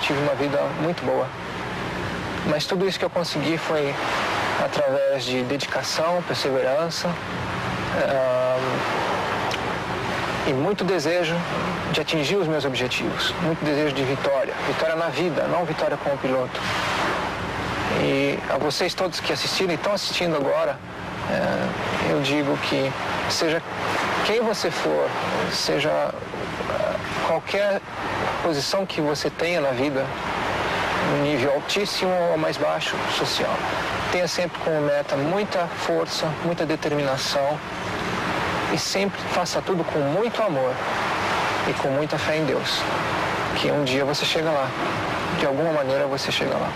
tive uma vida muito boa. Mas tudo isso que eu consegui foi através de dedicação, perseverança e muito desejo de atingir os meus objetivos, muito desejo de vitória, vitória na vida, não vitória como piloto. E a vocês todos que assistiram e estão assistindo agora, eu digo que seja quem você for, seja qualquer posição que você tenha na vida, no nível altíssimo ou mais baixo social, tenha sempre como meta muita força, muita determinação e sempre faça tudo com muito amor e com muita fé em Deus, que um dia você chega lá, de alguma maneira você chega lá.